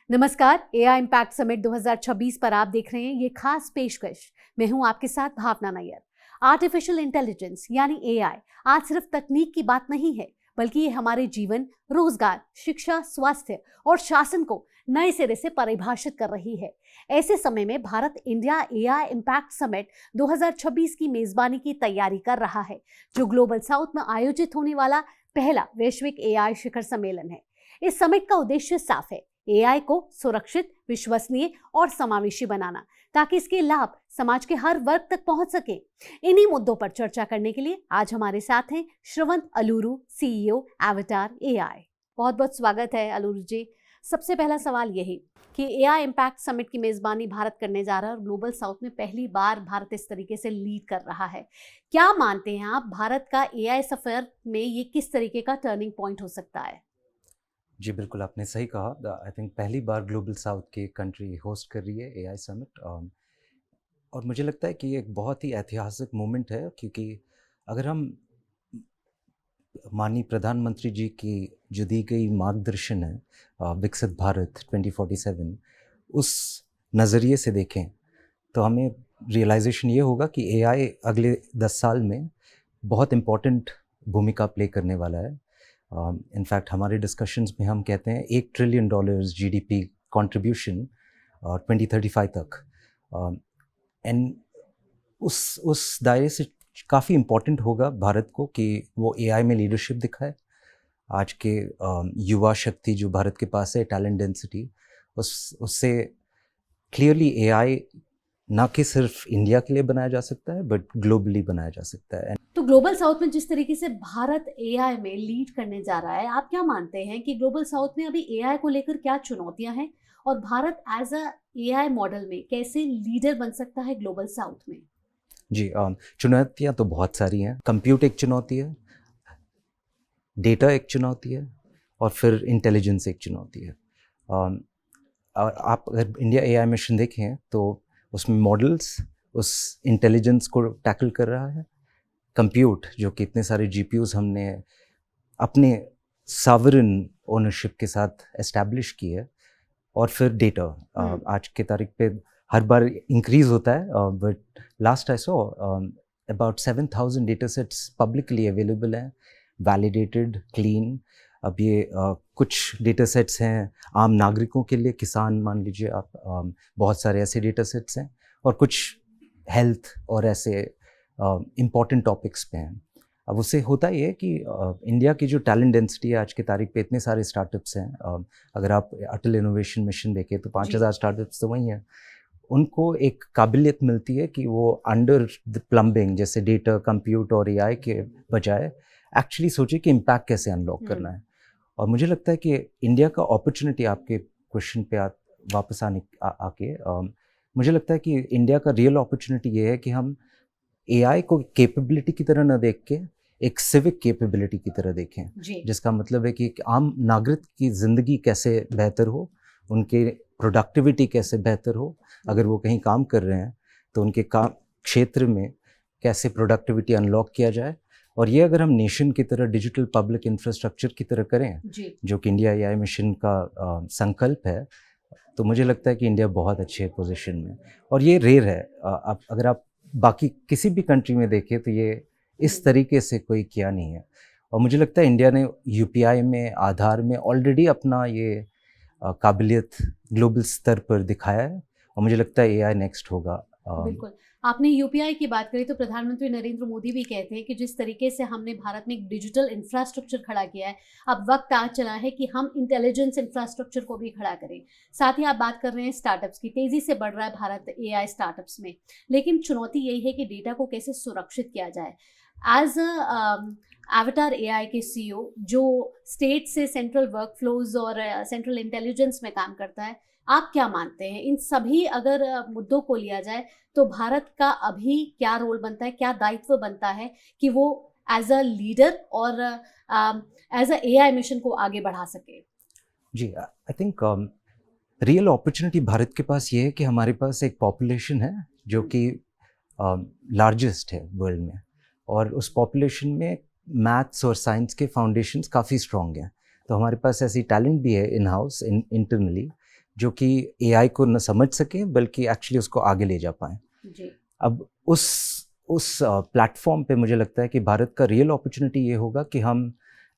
नमस्कार, AI impact summit 2026 पर आप देख रहे हैं ये खास पेशकश। मैं हूं आपके साथ भावना नायर। आर्टिफिशियल इंटेलिजेंस यानी एआई आज सिर्फ तकनीक की बात नहीं है, बल्कि ये हमारे जीवन, रोजगार, शिक्षा, स्वास्थ्य और शासन को नए सिरे से परिभाषित कर रही है। ऐसे समय में Bharat India AI impact summit 2026 की मेजबानी की तैयारी कर रहा है, जो ग्लोबल साउथ में आयोजित होने वाला पहला वैश्विक एआई शिखर सम्मेलन है। इस समिट का उद्देश्य साफ है, एआई को सुरक्षित, विश्वसनीय और समावेशी बनाना, ताकि इसके लाभ समाज के हर वर्ग तक पहुंच सके। इन्हीं मुद्दों पर चर्चा करने के लिए आज हमारे साथ हैं श्रवंत अलूरू, सीईओ एवाटार एआई। बहुत बहुत स्वागत है अलूरू जी। सबसे पहला सवाल यही कि एआई इम्पैक्ट समिट की मेजबानी भारत करने जा रहा है और ग्लोबल साउथ में पहली बार भारत इस तरीके से लीड कर रहा है। क्या मानते हैं आप, भारत का एआई सफर में ये किस तरीके का टर्निंग पॉइंट हो सकता है? जी बिल्कुल, आपने सही कहा। आई थिंक पहली बार ग्लोबल साउथ की कंट्री होस्ट कर रही है एआई समिट। और मुझे लगता है कि ये एक बहुत ही ऐतिहासिक मोमेंट है, क्योंकि अगर हम माननीय प्रधानमंत्री जी की जो दी गई मार्गदर्शन है विकसित भारत 2047, उस नज़रिए से देखें तो हमें रियलाइजेशन ये होगा कि एआई अगले 10 साल में बहुत इम्पॉर्टेंट भूमिका प्ले करने वाला है। इनफैक्ट हमारे डिस्कशंस में हम कहते हैं $1 ट्रिलियन जीडीपी कंट्रीब्यूशन 2035 तक। एंड उस दायरे से काफ़ी इम्पॉर्टेंट होगा भारत को कि वो एआई में लीडरशिप दिखाए। आज के युवा शक्ति जो भारत के पास है, टैलेंट डेंसिटी, उससे क्लियरली एआई ना कि सिर्फ इंडिया के लिए बनाया जा सकता है, बट ग्लोबली बनाया जा सकता है। तो ग्लोबल साउथ में जिस तरीके से भारत एआई में लीड करने जा रहा है, आप क्या मानते हैं कि ग्लोबल साउथ में अभी एआई को लेकर क्या चुनौतियां हैं और Bharat as a AI model में कैसे लीडर बन सकता है ग्लोबल साउथ में? जी, चुनौतियां तो बहुत सारी हैं। कंप्यूट एक चुनौती है, डेटा एक चुनौती है, और फिर इंटेलिजेंस एक चुनौती है। और आप अगर इंडिया एआई मिशन देखें तो उसमें मॉडल्स उस इंटेलिजेंस को टैकल कर रहा है। कंप्यूट, जो कि इतने सारे जीपीयूज हमने अपने सॉवरेन ओनरशिप के साथ एस्टैब्लिश की है, और फिर डेटा आज के तारीख पे हर बार इंक्रीज होता है, but last I saw about 7,000 data sets publicly available हैं, वैलिडेटेड, क्लीन। अब ये कुछ डेटा सेट्स हैं आम नागरिकों के लिए, किसान मान लीजिए आप, बहुत सारे ऐसे डेटा सेट्स हैं, और कुछ हेल्थ और ऐसे इम्पॉर्टेंट टॉपिक्स पे हैं। अब उससे होता ये है कि इंडिया की जो टैलेंट डेंसिटी है आज की तारीख पे, इतने सारे स्टार्टअप्स हैं। अगर आप अटल इनोवेशन मिशन देखें तो 5,000 स्टार्टअप्स तो वही हैं। उनको एक काबिलियत मिलती है कि वो अंडर द प्लम्बिंग, जैसे डेटा, कंप्यूट और एआई के बजाय एक्चुअली सोचे कि इम्पैक्ट कैसे अनलॉक करना है। और मुझे लगता है कि इंडिया का अपॉर्चुनिटी, आपके क्वेश्चन पे वापस आके मुझे लगता है कि इंडिया का रियल अपॉर्चुनिटी ये है कि हम एआई को कैपेबिलिटी की तरह न देख के एक सिविक कैपेबिलिटी की तरह देखें, जिसका मतलब है कि एक आम नागरिक की ज़िंदगी कैसे बेहतर हो, उनके प्रोडक्टिविटी कैसे बेहतर हो, अगर वो कहीं काम कर रहे हैं तो उनके काम क्षेत्र में कैसे प्रोडक्टिविटी अनलॉक किया जाए। और ये अगर हम नेशन की तरह डिजिटल पब्लिक इंफ्रास्ट्रक्चर की तरह करें, जो कि इंडिया एआई मिशन का संकल्प है, तो मुझे लगता है कि इंडिया बहुत अच्छे पोजीशन में। और ये रेयर है, अगर आप बाकी किसी भी कंट्री में देखें तो ये इस तरीके से कोई किया नहीं है। और मुझे लगता है इंडिया ने यूपीआई में, आधार में ऑलरेडी अपना ये काबिलियत ग्लोबल स्तर पर दिखाया है, और मुझे लगता है एआई नेक्स्ट होगा। बिल्कुल, आपने यूपीआई की बात करी तो प्रधानमंत्री नरेंद्र मोदी भी कहते हैं कि जिस तरीके से हमने भारत में एक डिजिटल इंफ्रास्ट्रक्चर खड़ा किया है, अब वक्त आ चला है कि हम इंटेलिजेंस इंफ्रास्ट्रक्चर को भी खड़ा करें। साथ ही आप बात कर रहे हैं स्टार्टअप्स की, तेजी से बढ़ रहा है भारत एआई स्टार्टअप्स में, लेकिन चुनौती यही है कि डेटा को कैसे सुरक्षित किया जाए। एज एवाटार एआई के सीईओ, जो स्टेट से सेंट्रल वर्कफ्लोज और सेंट्रल इंटेलिजेंस में काम करता है, आप क्या मानते हैं इन सभी अगर मुद्दों को लिया जाए तो भारत का अभी क्या रोल बनता है, क्या दायित्व बनता है कि वो एज अ लीडर और एज अ एआई मिशन को आगे बढ़ा सके? जी, I think real opportunity Bharat के पास ये है कि हमारे पास एक पॉपुलेशन है जो कि लार्जेस्ट है वर्ल्ड में, और उस पॉपुलेशन में मैथ्स और साइंस के फाउंडेशंस काफ़ी स्ट्रॉन्ग हैं। तो हमारे पास ऐसी टैलेंट भी है इन हाउस, इंटरनली, जो कि एआई को न समझ सके बल्कि एक्चुअली उसको आगे ले जा पाएँ। जी। अब उस प्लेटफॉर्म पे मुझे लगता है कि भारत का रियल अपॉर्चुनिटी ये होगा कि हम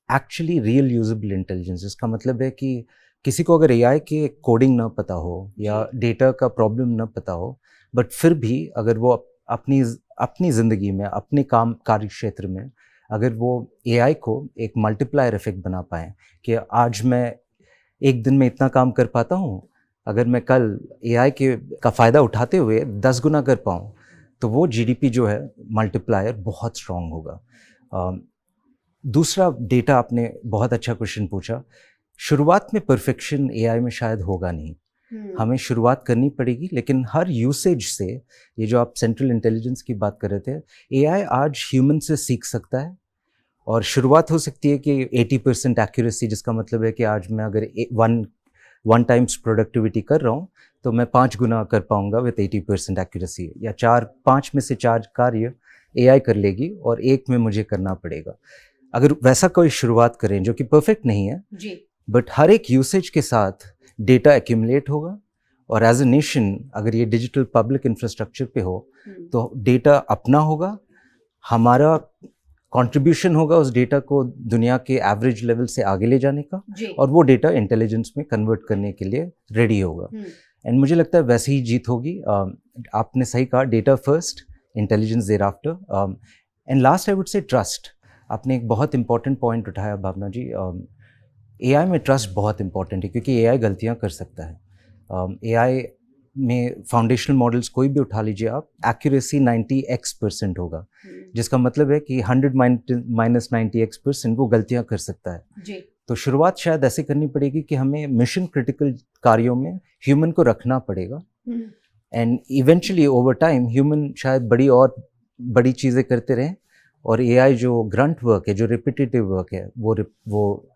एक्चुअली रियल यूजेबल इंटेलिजेंस, इसका मतलब है कि किसी को अगर एआई के कोडिंग ना पता हो या डेटा का प्रॉब्लम ना पता हो, बट फिर भी अगर वो अपनी ज़िंदगी में, अपने कार्य क्षेत्र में अगर वो एआई को एक मल्टीप्लायर इफेक्ट बना पाएँ कि आज मैं एक दिन में इतना काम कर पाता हूँ, अगर मैं कल एआई का फ़ायदा उठाते हुए 10 गुना कर पाऊँ, तो वो जीडीपी जो है मल्टीप्लायर बहुत स्ट्रॉन्ग होगा। दूसरा, डेटा, आपने बहुत अच्छा क्वेश्चन पूछा। शुरुआत में परफेक्शन एआई में शायद होगा नहीं, हमें शुरुआत करनी पड़ेगी, लेकिन हर यूसेज से, ये जो आप सेंट्रल इंटेलिजेंस की बात कर रहे थे, एआई आज ह्यूमन से सीख सकता है और शुरुआत हो सकती है कि 80% एक्यूरेसी, जिसका मतलब है कि आज मैं अगर वन टाइम्स प्रोडक्टिविटी कर रहा हूँ तो मैं 5 गुना कर पाऊंगा विद 80% एक्यूरेसी, या 5 में से 4 कार्य एआई कर लेगी और एक में मुझे करना पड़ेगा। अगर वैसा कोई शुरुआत करें जो कि परफेक्ट नहीं है जी, बट हर एक यूसेज के साथ डेटा एक्यूमुलेट होगा, और एज ए नेशन अगर ये डिजिटल पब्लिक इंफ्रास्ट्रक्चर पे हो तो डेटा अपना होगा, हमारा कंट्रीब्यूशन होगा उस डेटा को दुनिया के एवरेज लेवल से आगे ले जाने का, और वो डेटा इंटेलिजेंस में कन्वर्ट करने के लिए रेडी होगा। एंड मुझे लगता है वैसे ही जीत होगी। आपने सही कहा, data first, intelligence thereafter, and last I would say trust. आपने एक बहुत इंपॉर्टेंट पॉइंट उठाया भावना जी। एआई में ट्रस्ट बहुत इंपॉर्टेंट है क्योंकि एआई गलतियां कर सकता है। एआई में फाउंडेशनल मॉडल्स कोई भी उठा लीजिए आप, एक्यूरेसी 90x% होगा, जिसका मतलब है कि 100 माइनस 90x% वो गलतियां कर सकता है जी। तो शुरुआत शायद ऐसे करनी पड़ेगी कि हमें मिशन क्रिटिकल कार्यों में ह्यूमन को रखना पड़ेगा, and eventually over time human शायद बड़ी चीज़ें करते रहें, और एआई जो ग्रंट वर्क है, जो रिपीटेटिव वर्क है, वो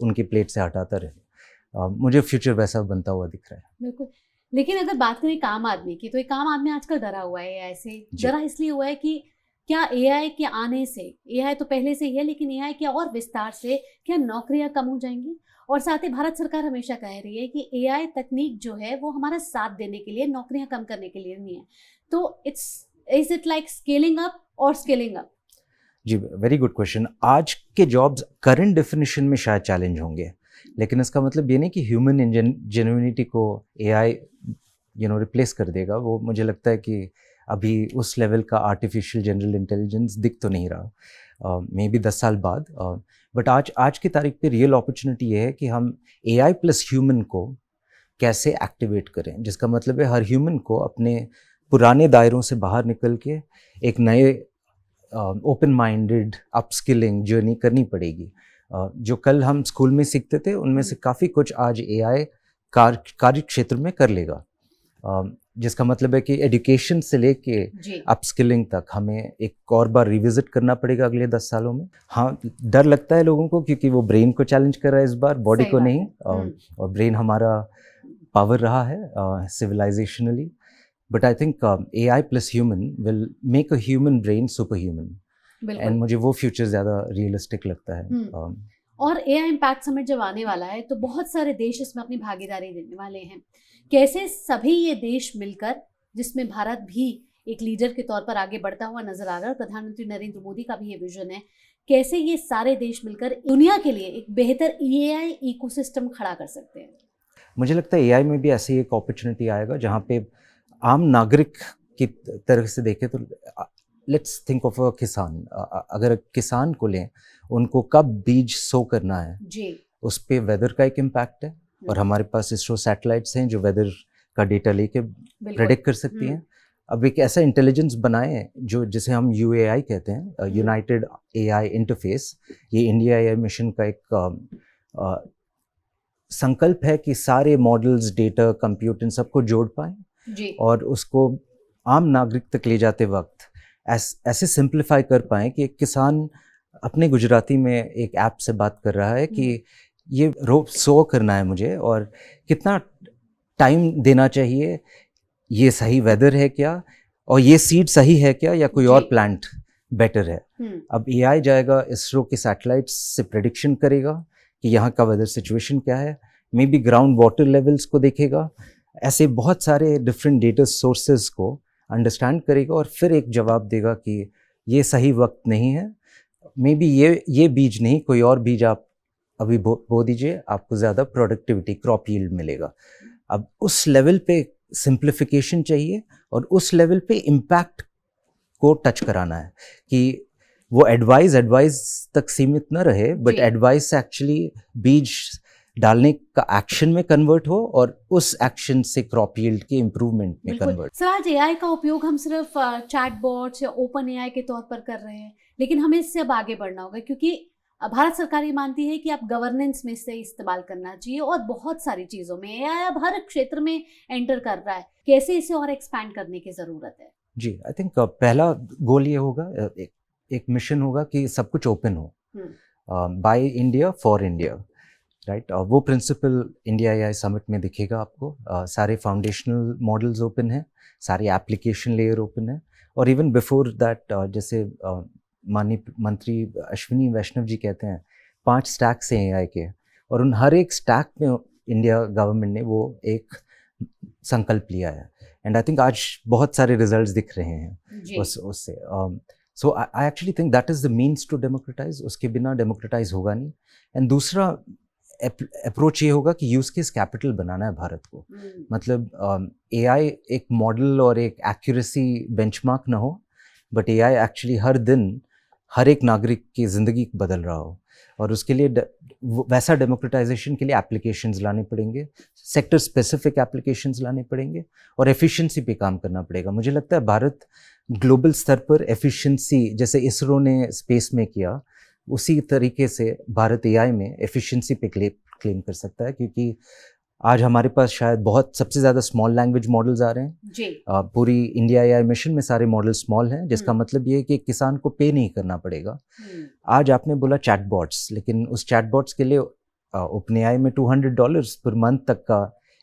उनकी प्लेट से हटाता रहे। मुझे फ्यूचर वैसा बनता हुआ दिख रहा है। बिल्कुल। लेकिन अगर बात करें एक आम आदमी की, तो एक आम आदमी आजकल डरा हुआ है एआई से। डरा इसलिए हुआ है कि क्या एआई के आने से, एआई तो पहले से ही है, लेकिन एआई के और विस्तार से क्या नौकरियां कम हो जाएंगी? और साथ ही भारत सरकार हमेशा कह रही है कि एआई तकनीक जो है वो हमारा साथ देने के लिए, नौकरियां कम करने के लिए नहीं है। तो is it like scaling up और स्केलिंग अप? जी, वेरी गुड क्वेश्चन। आज के जॉब्स करंट डेफिनेशन में शायद चैलेंज होंगे, लेकिन इसका मतलब ये नहीं कि ह्यूमन जेन्युइनिटी को एआई रिप्लेस कर देगा। वो मुझे लगता है कि अभी उस लेवल का आर्टिफिशियल जनरल इंटेलिजेंस दिख तो नहीं रहा, मे बी 10 साल बाद। बट आज की तारीख पे रियल अपॉर्चुनिटी ये है कि हम एआई प्लस ह्यूमन को कैसे एक्टिवेट करें, जिसका मतलब है हर ह्यूमन को अपने पुराने दायरों से बाहर निकल के एक नए ओपन माइंडेड अपस्किलिंग जर्नी करनी पड़ेगी। जो कल हम स्कूल में सीखते थे उनमें से काफ़ी कुछ आज एआई कार्य क्षेत्र में कर लेगा, जिसका मतलब है कि एजुकेशन से लेके अपस्किलिंग तक हमें एक और बार रिविजिट करना पड़ेगा अगले 10 सालों में। हाँ, डर लगता है लोगों को क्योंकि वो ब्रेन को चैलेंज कर रहा है इस बार, बॉडी को नहीं, और ब्रेन हमारा पावर रहा है civilisationally. But I think AI plus human will make a human brain superhuman, and मुझे वो फ्यूचर ज़्यादा रियलिस्टिक लगता है। और AI इम्पैक्ट समिट जब आने वाला है तो बहुत सारे देश इसमें अपनी भागीदारी देने वाले हैं। कैसे सभी ये देश मिलकर, जिसमें भारत भी एक लीडर के तौर पर आगे बढ़ता हुआ नजर आ रहा है, प्रधानमंत्री नरेंद्र मोदी का भी ये विजन है, कैसे ये सारे देश मिलकर दुनिया के लिए एक बेहतर AI इकोसिस्टम खड़ा कर सकते हैं? मुझे लगता है AI में भी ऐसी एक अपॉर्चुनिटी आएगा जहाँ पे आम नागरिक की तरह से देखें तो लेट्स थिंक ऑफ अ किसान। अगर किसान को लें, उनको कब बीज सो करना है जी, उस पे वेदर का एक इम्पैक्ट है, और हमारे पास इसरो सैटेलाइट्स हैं जो वेदर का डेटा लेके प्रेडिक्ट कर सकती हैं। अब एक ऐसा इंटेलिजेंस बनाए जिसे हम UAI कहते हैं, यूनाइटेड AI इंटरफेस। ये इंडिया AI मिशन का एक संकल्प है कि सारे मॉडल्स, डेटा, कंप्यूट, इन सबको जोड़ पाएँ और उसको आम नागरिक तक ले जाते वक्त ऐसे सिंप्लीफाई कर पाएँ कि एक किसान अपने गुजराती में एक ऐप से बात कर रहा है कि ये रोप सो करना है मुझे, और कितना टाइम देना चाहिए, ये सही वेदर है क्या, और ये सीड सही है क्या, या कोई और प्लांट बेटर है। अब AI जाएगा, इसरो के सैटेलाइट्स से प्रेडिक्शन करेगा कि यहाँ का वेदर सिचुएशन क्या है, may be ground water levels को देखेगा, ऐसे बहुत सारे डिफरेंट डेटा सोर्सेज को अंडरस्टैंड करेगा और फिर एक जवाब देगा कि ये सही वक्त नहीं है, मे बी ये बीज नहीं, कोई और बीज आप अभी बो दीजिए, आपको ज़्यादा प्रोडक्टिविटी, क्रॉप यील्ड मिलेगा। अब उस लेवल पे सिंप्लिफिकेशन चाहिए और उस लेवल पे इम्पैक्ट को टच कराना है कि वो एडवाइस तक सीमित न रहे, बट एडवाइस एक्चुअली बीज डालने का एक्शन में कन्वर्ट हो और उस एक्शन से क्रॉप यील्ड के इम्प्रूवमेंट में कन्वर्ट। सर, आज एआई का उपयोग हम सिर्फ चैटबॉट्स या ओपन एआई के तौर पर कर रहे हैं, लेकिन हमें इससे अब आगे बढ़ना होगा, क्योंकि भारत सरकार ये मानती है कि आप गवर्नेंस में से इस्तेमाल करना चाहिए और बहुत सारी चीजों में एआई अब हर क्षेत्र में एंटर कर रहा है। कैसे इसे और एक्सपैंड करने की जरूरत है? जी, आई थिंक पहला गोल ये होगा, एक मिशन होगा कि सब कुछ ओपन हो, by India for India, right. वो प्रिंसिपल इंडिया एआई समिट में दिखेगा आपको। सारे फाउंडेशनल मॉडल्स ओपन हैं, सारी एप्लीकेशन लेयर ओपन है, और इवन बिफोर दैट जैसे माननीय मंत्री अश्विनी वैष्णव जी कहते हैं 5 स्टैक्स हैं एआई के, और उन हर एक स्टैक में इंडिया गवर्नमेंट ने वो एक संकल्प लिया है, एंड आई थिंक आज बहुत सारे रिजल्ट्स दिख रहे हैं उससे। So I actually think that is the means to democratize, उसके बिना डेमोक्रेटाइज होगा नहीं। एंड दूसरा अप्रोच ये होगा कि यूज़ केस कैपिटल बनाना है भारत को, मतलब एआई एक मॉडल और एक एक्यूरेसी बेंचमार्क ना हो, बट एआई एक्चुअली हर दिन हर एक नागरिक की ज़िंदगी बदल रहा हो, और उसके लिए वैसा डेमोक्रेटाइजेशन के लिए एप्लीकेशंस लाने पड़ेंगे, सेक्टर स्पेसिफिक एप्लीकेशंस लाने पड़ेंगे, और एफिशिएंसी पे काम करना पड़ेगा। मुझे लगता है भारत ग्लोबल स्तर पर एफिशिएंसी, जैसे इसरो ने स्पेस में किया, उसी तरीके से भारत एआई में एफिशिएंसी पे क्लेम कर सकता है, क्योंकि आज हमारे पास शायद बहुत सबसे ज़्यादा स्मॉल लैंग्वेज मॉडल्स आ रहे हैं जी। पूरी इंडिया एआई मिशन में सारे मॉडल स्मॉल हैं, जिसका मतलब ये है कि किसान को पे नहीं करना पड़ेगा। आज आपने बोला चैटबॉट्स, लेकिन उस चैटबॉट्स के लिए ओपन एआई में $200 पर मंथ तक का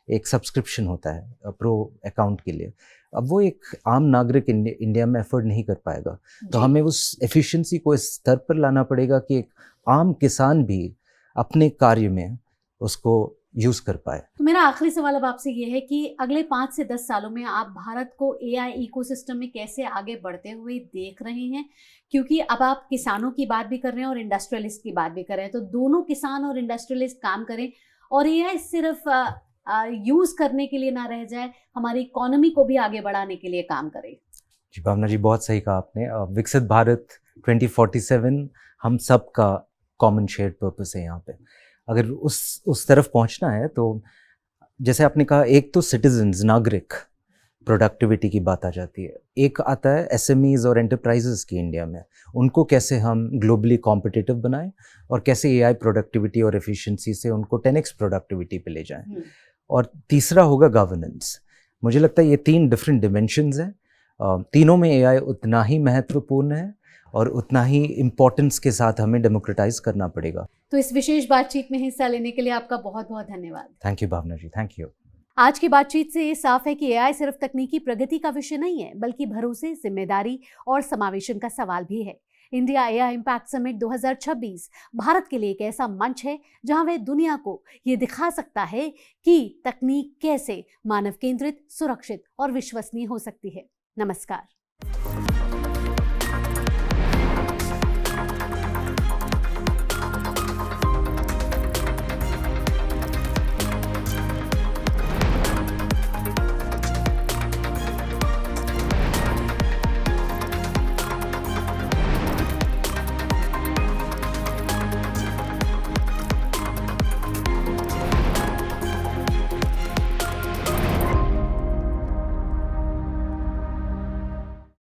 एक सब्सक्रिप्शन होता है प्रो अकाउंट के लिए। अब वो एक आम नागरिक इंडिया में एफर्ड नहीं कर पाएगा, तो हमें उस एफिशिएंसी को इस स्तर पर लाना पड़ेगा कि एक आम किसान भी अपने कार्य में उसको यूज कर पाए। तो मेरा आखिरी सवाल अब आपसे ये है कि अगले 5 से 10 सालों में आप भारत को एआई इकोसिस्टम में कैसे आगे बढ़ते हुए देख रहे हैं? क्योंकि अब आप किसानों की बात भी कर रहे हैं और इंडस्ट्रियलिस्ट की बात भी कर रहे हैं, तो दोनों किसान और इंडस्ट्रियलिस्ट काम करें और एआई सिर्फ यूज करने के लिए ना रह जाए, हमारी इकोनॉमी को भी आगे बढ़ाने के लिए काम करे। जी भावना जी, बहुत सही कहा आपने। विकसित भारत 2047 हम सब का कॉमन शेयर्ड पर्पस है। यहाँ पे अगर उस तरफ पहुंचना है, तो जैसे आपने कहा, एक तो सिटीजन्स, नागरिक प्रोडक्टिविटी की बात आ जाती है, एक आता है एसएमईज और एंटरप्राइजेस की इंडिया में, उनको कैसे हम ग्लोबली कॉम्पिटिटिव बनाएं और कैसे एआई प्रोडक्टिविटी और एफिशिएंसी से उनको 10x प्रोडक्टिविटी पे ले जाएं। और तीसरा होगा गवर्नेंस। मुझे लगता है ये 3 डिफरेंट डिमेंशंस हैं, तीनों में एआई उतना ही महत्वपूर्ण है और उतना ही इम्पोर्टेंस के साथ हमें डेमोक्रेटाइज करना पड़ेगा। तो इस विशेष बातचीत में हिस्सा लेने के लिए आपका बहुत बहुत धन्यवाद। Thank you Bhavna ji, thank you. आज की बातचीत से ये साफ है कि एआई सिर्फ तकनीकी प्रगति का विषय नहीं है, बल्कि भरोसे, जिम्मेदारी और समावेशन का सवाल भी है। India AI impact summit 2026 Bharat के लिए एक ऐसा मंच है जहां वह दुनिया को ये दिखा सकता है कि तकनीक कैसे मानव केंद्रित, सुरक्षित और विश्वसनीय हो सकती है। नमस्कार।